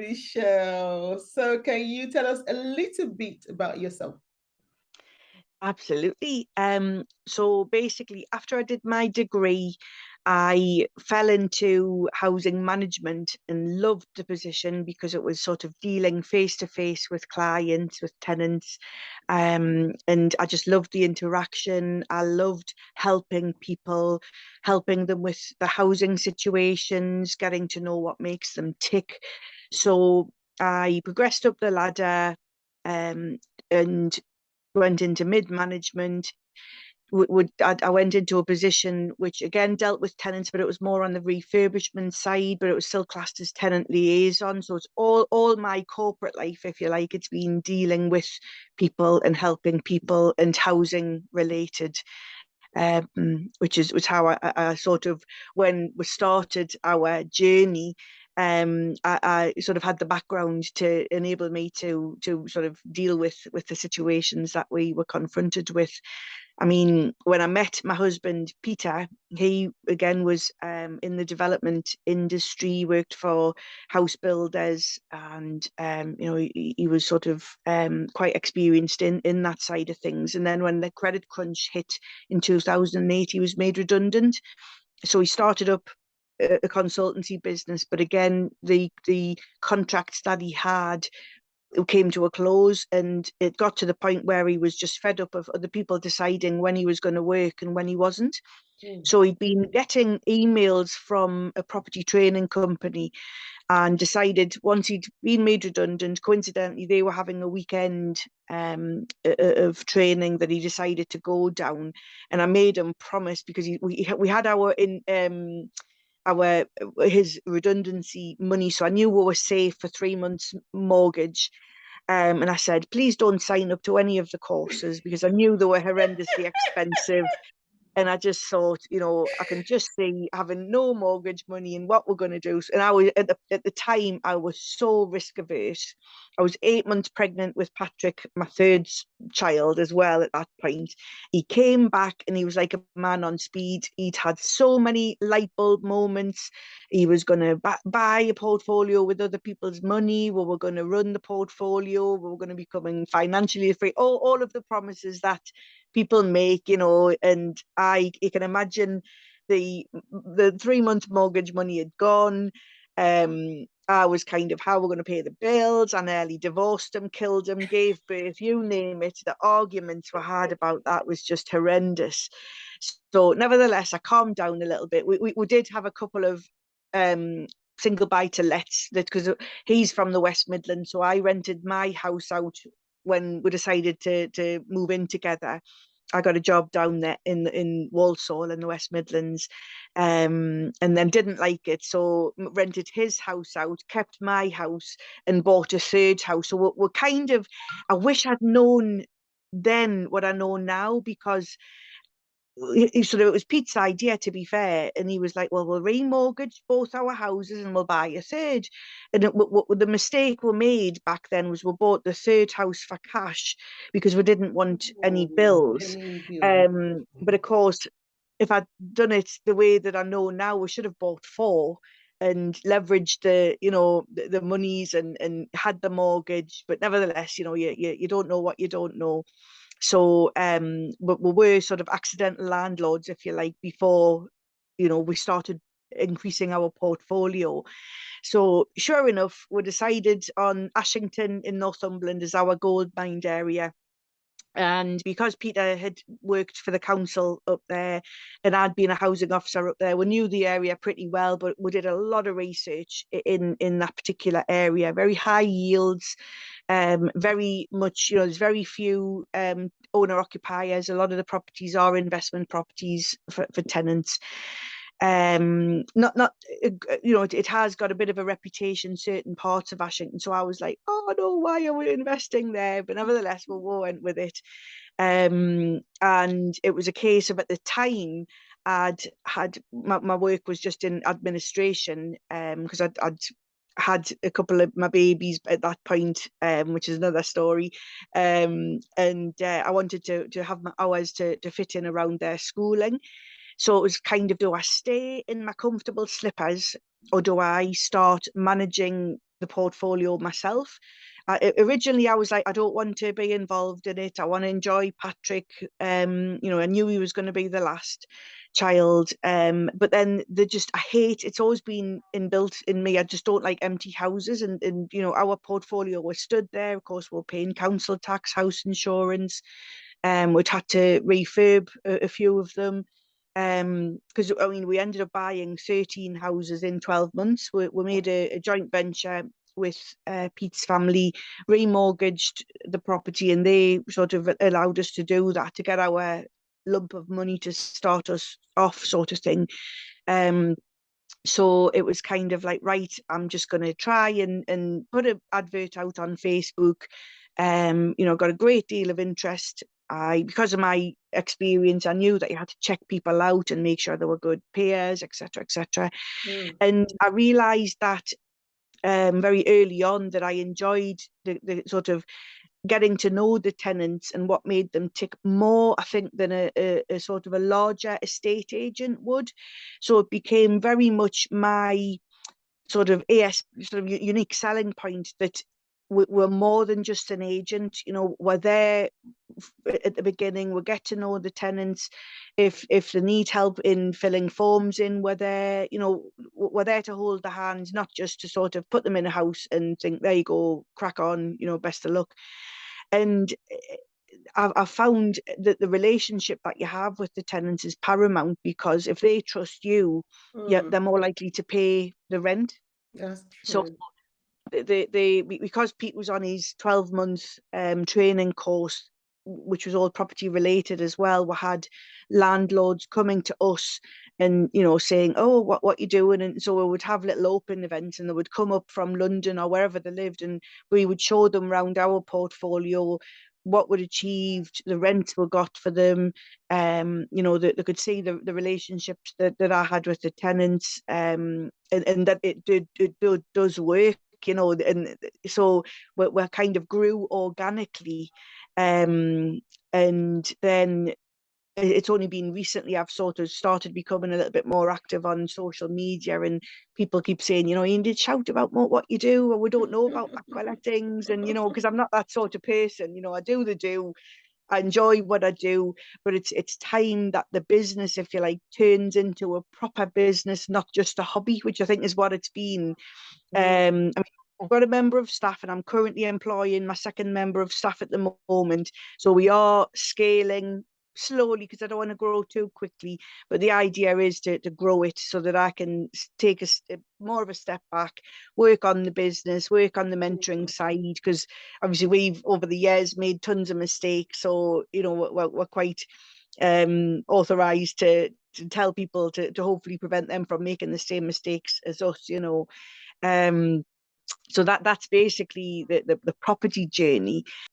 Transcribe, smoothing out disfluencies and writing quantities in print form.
the show. So, can you tell us a little bit about yourself? Absolutely. So basically, after I did my degree, I fell into housing management and loved the position because it was sort of dealing face to face with clients, with tenants. And I just loved the interaction. I loved helping people, helping them with the housing situations, getting to know what makes them tick. So I progressed up the ladder, and went into mid-management. I went into a position which again dealt with tenants, but it was more on the refurbishment side, but it was still classed as tenant liaison. So it's all my corporate life, if you like. It's been dealing with people and helping people and housing related. Which was how I sort of, when we started our journey, I sort of had the background to enable me to sort of deal with the situations that we were confronted with. I mean, when I met my husband, Peter, he again was in the development industry, worked for house builders, and he was sort of quite experienced in that side of things. And then when the credit crunch hit in 2008, he was made redundant. So he started up a consultancy business, but again, the contracts that he had came to a close, and it got to the point where he was just fed up of other people deciding when he was going to work and when he wasn't. So he'd been getting emails from a property training company and decided, once he'd been made redundant, coincidentally they were having a weekend of training, that he decided to go down. And I made him promise, because we had his redundancy money, so I knew we were safe for 3 months mortgage. And I said, please don't sign up to any of the courses, because I knew they were horrendously expensive. And I just thought, I can just see having no mortgage money and what we're going to do. And I was at the time, I was so risk averse. I was 8 months pregnant with Patrick, my third child as well at that point. He came back and he was like a man on speed. He'd had so many light bulb moments. He was going to buy a portfolio with other people's money. We were going to run the portfolio. We were going to become financially free. All of the promises that people make, and you can imagine the 3 month mortgage money had gone. I was kind of, how we're going to pay the bills. I nearly divorced him, killed him, gave birth, you name it. The arguments we had about that was just horrendous. So nevertheless, I calmed down a little bit. We did have a couple of single buy-to-lets, because he's from the West Midlands, so I rented my house out when we decided to move in together. I got a job down there in Walsall in the West Midlands, and then didn't like it, so rented his house out, kept my house, and bought a third house. So we're kind of, I wish I'd known then what I know now, because sort of, it was Pete's idea, to be fair, and he was like, well, we'll remortgage both our houses and we'll buy a third. And the mistake we made back then was we bought the third house for cash, because we didn't want any bills. But of course, if I'd done it the way that I know now, we should have bought four and leveraged the monies and had the mortgage. But nevertheless, you don't know what you don't know. So but we were sort of accidental landlords, if you like, before we started increasing our portfolio. So sure enough, we decided on Ashington in Northumberland as our gold mined area. And because Peter had worked for the council up there and I'd been a housing officer up there, we knew the area pretty well, but we did a lot of research in that particular area. Very high yields, very much, there's very few owner occupiers. A lot of the properties are investment properties for tenants. Not it has got a bit of a reputation, certain parts of Ashington. So I was like, oh no, why are we investing there? But nevertheless, we went with it. And it was a case of, at the time, I'd had my work was just in administration, because I'd had a couple of my babies at that point, which is another story. And I wanted to have my hours to fit in around their schooling. So it was kind of, do I stay in my comfortable slippers, or do I start managing the portfolio myself. Originally, I was like, I don't want to be involved in it. I want to enjoy Patrick. You know, I knew he was going to be the last child. But then I hate, it's always been inbuilt in me. I just don't like empty houses. And you know, our portfolio was stood there. Of course, we're paying council tax, house insurance. We'd had to refurb a few of them. Because I mean, we ended up buying 13 houses in 12 months. We made a joint venture with Pete's family, remortgaged the property, and they sort of allowed us to do that to get our lump of money to start us off, sort of thing. So it was kind of like, right, I'm just going to try and put an advert out on Facebook. You know, got a great deal of interest. Because of my experience, I knew that you had to check people out and make sure they were good payers, etc., etc. Mm. And I realised that very early on that I enjoyed the sort of getting to know the tenants and what made them tick more, I think, than a sort of a larger estate agent would. So it became very much my sort of unique selling point, that we're more than just an agent. You know, we're there at the beginning. We get to know the tenants. If they need help in filling forms in, we're there. You know, we're there to hold their hands, not just to sort of put them in a house and think, there you go, crack on, you know, best of luck. And I've found that the relationship that you have with the tenants is paramount, because if they trust you, yeah, they're more likely to pay the rent. That's So true. because Pete was on his 12-month training course, which was all property related as well, we had landlords coming to us and, you know, saying, oh, what you doing? And so we would have little open events, and they would come up from London or wherever they lived, and we would show them around our portfolio, what we'd achieved, the rents we got for them. You know, they could see the relationships that I had with the tenants, and that it does work, you know. And so we kind of grew organically. And then it's only been recently I've sort of started becoming a little bit more active on social media, and people keep saying, you know, you need to shout about more what you do, or we don't know about aqua things. And, you know, because I'm not that sort of person, you know, I do. I enjoy what I do, but it's time that the business, if you like, turns into a proper business, not just a hobby, which I think is what it's been. I mean, I've got a member of staff, and I'm currently employing my second member of staff at the moment. So we are scaling slowly, because I don't want to grow too quickly. But the idea is to grow it so that I can take more of a step back, work on the business, work on the mentoring side, because obviously we've over the years made tons of mistakes. So, you know, we're quite authorized to tell people to hopefully prevent them from making the same mistakes as us, you know. So that's basically the property journey.